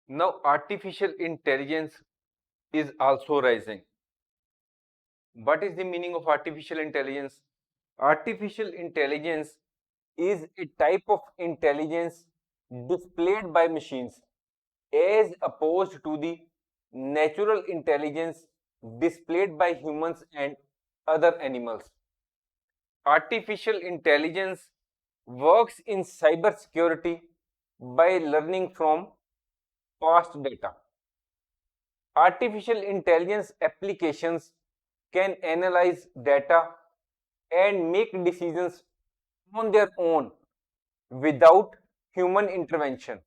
Now, artificial intelligence is also rising. What is the meaning of artificial intelligence? Artificial intelligence is a type of intelligence displayed by machines as opposed to the natural intelligence displayed by humans and other animals. Artificial intelligence works in cybersecurity by learning from past data. Artificial intelligence applications can analyze data and make decisions on their own without human intervention.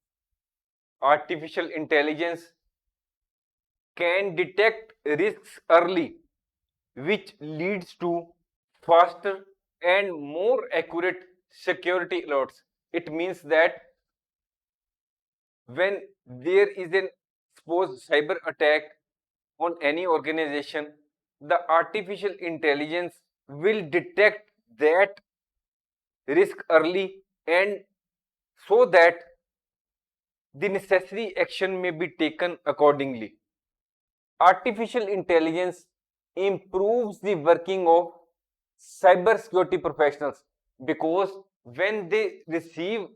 Artificial intelligence can detect risks early, which leads to faster and more accurate security alerts. It means that when there is an supposed cyber attack on any organization, the artificial intelligence will detect that risk early, and so that the necessary action may be taken accordingly. Artificial intelligence improves the working of cybersecurity professionals because when they receive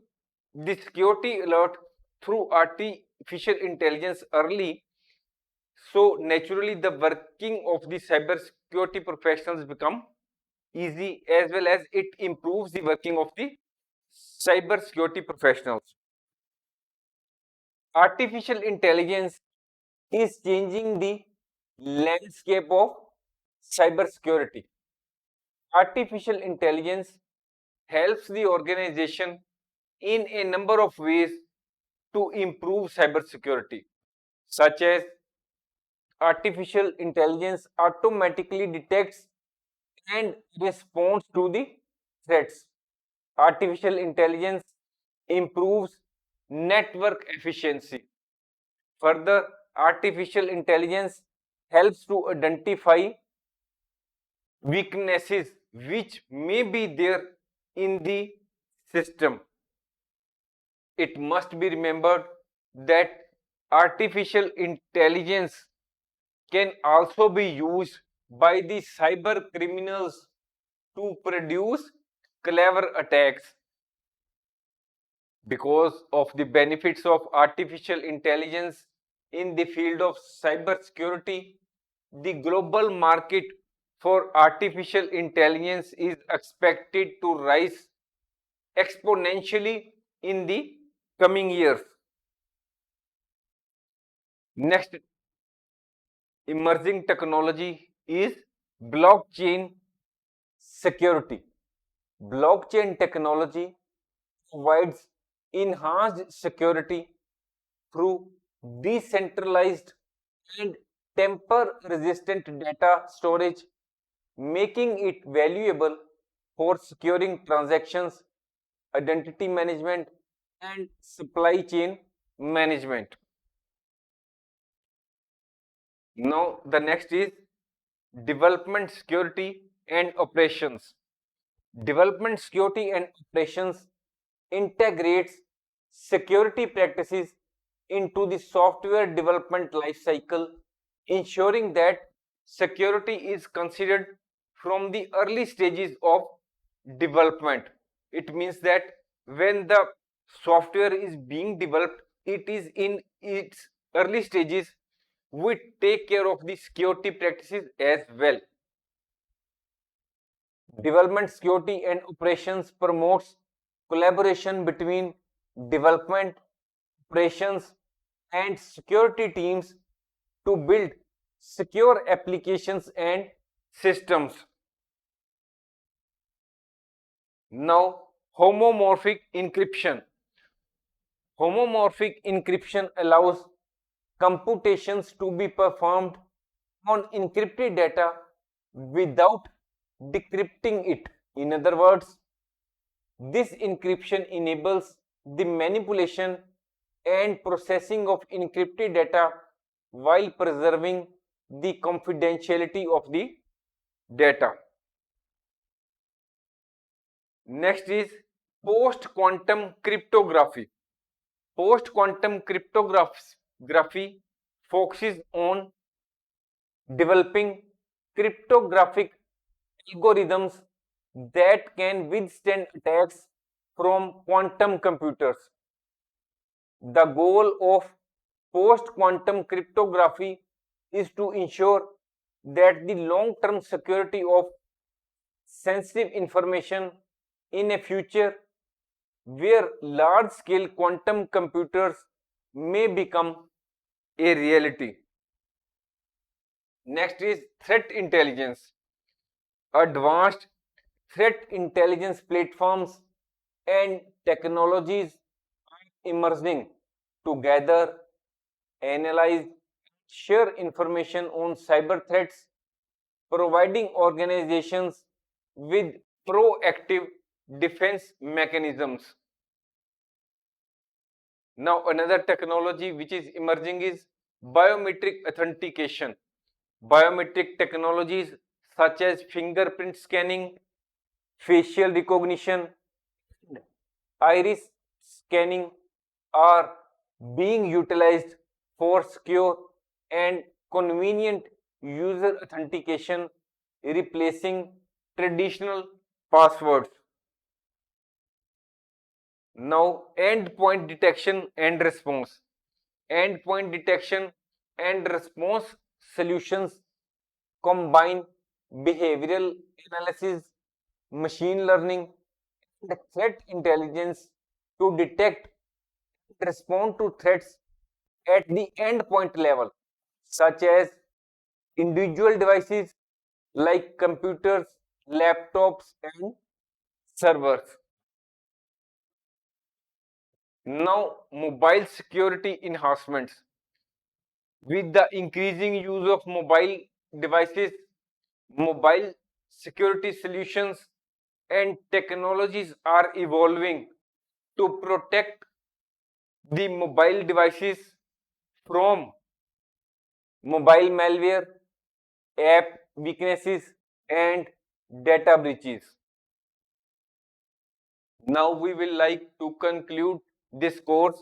the security alert through artificial intelligence early, so naturally the working of the cybersecurity professionals become easy, as well as it improves the working of the cybersecurity professionals. Artificial intelligence is changing the landscape of cybersecurity. Artificial intelligence helps the organization in a number of ways to improve cybersecurity, such as artificial intelligence automatically detects and responds to the threats. Artificial intelligence improves network efficiency. Further, artificial intelligence helps to identify weaknesses which may be there in the system. It must be remembered that artificial intelligence can also be used by the cyber criminals to produce clever attacks. Because of the benefits of artificial intelligence in the field of cybersecurity, the global market for artificial intelligence is expected to rise exponentially in the coming years. Next emerging technology is blockchain security. Blockchain technology provides enhanced security through decentralized and tamper resistant data storage, making it valuable for securing transactions, identity management, and supply chain management. Now, the next is development security and operations. Development security and operations integrates security practices into the software development lifecycle, ensuring that security is considered from the early stages of development. It means that when the software is being developed, it is in its early stages, we take care of the security practices as well. Development security and operations promotes collaboration between development, operations, and security teams to build secure applications and systems. Now, homomorphic encryption. Homomorphic encryption allows computations to be performed on encrypted data without decrypting it. In other words, this encryption enables the manipulation and processing of encrypted data while preserving the confidentiality of the data. Next is post-quantum cryptography. Post-quantum cryptography cryptography focuses on developing cryptographic algorithms that can withstand attacks from quantum computers. The goal of post quantum cryptography is to ensure that the long term security of sensitive information in a future where large scale quantum computers may become a reality. Next is threat intelligence. Advanced threat intelligence platforms and technologies are emerging to gather, analyze, share information on cyber threats, providing organizations with proactive defense mechanisms. Now, another technology which is emerging is biometric authentication. Biometric technologies such as fingerprint scanning, facial recognition, iris scanning are being utilized for secure and convenient user authentication, replacing traditional passwords. Now, endpoint detection and response. Endpoint detection and response solutions combine behavioral analysis, machine learning, and threat intelligence to detect and respond to threats at the endpoint level, such as individual devices like computers, laptops, and servers. Now, mobile security enhancements. With the increasing use of mobile devices, mobile security solutions and technologies are evolving to protect the mobile devices from mobile malware, app weaknesses, and data breaches. Now we will like to conclude this course.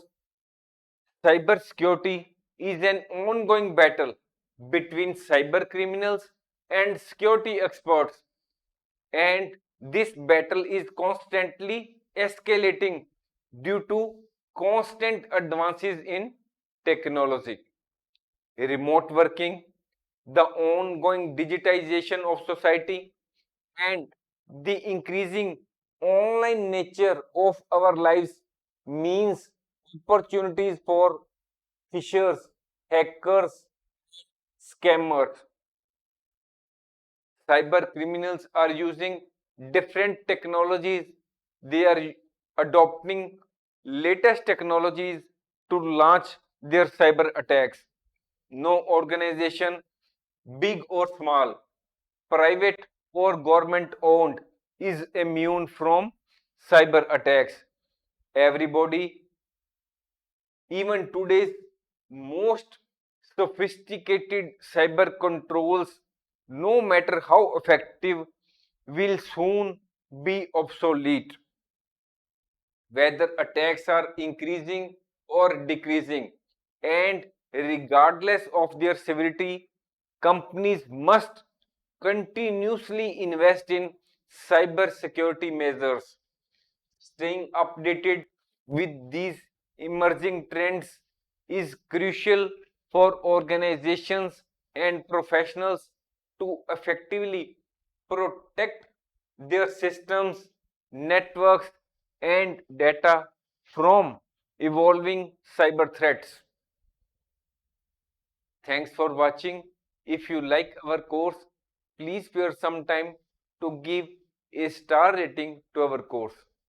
Cybersecurity is an ongoing battle between cyber criminals and security experts, and this battle is constantly escalating due to constant advances in technology. Remote working, the ongoing digitization of society, and the increasing online nature of our lives means opportunities for fishers, hackers, scammers. Cyber criminals are using different technologies. They are adopting latest technologies to launch their cyber attacks. No organization, big or small, private or government owned, is immune from cyber attacks. Everybody, even today's most sophisticated cyber controls, no matter how effective, will soon be obsolete. Whether attacks are increasing or decreasing, and regardless of their severity, companies must continuously invest in cyber security measures. Staying updated with these emerging trends is crucial for organizations and professionals to effectively protect their systems, networks, and data from evolving cyber threats. Thanks for watching. If you like our course, please spare some time to give a star rating to our course.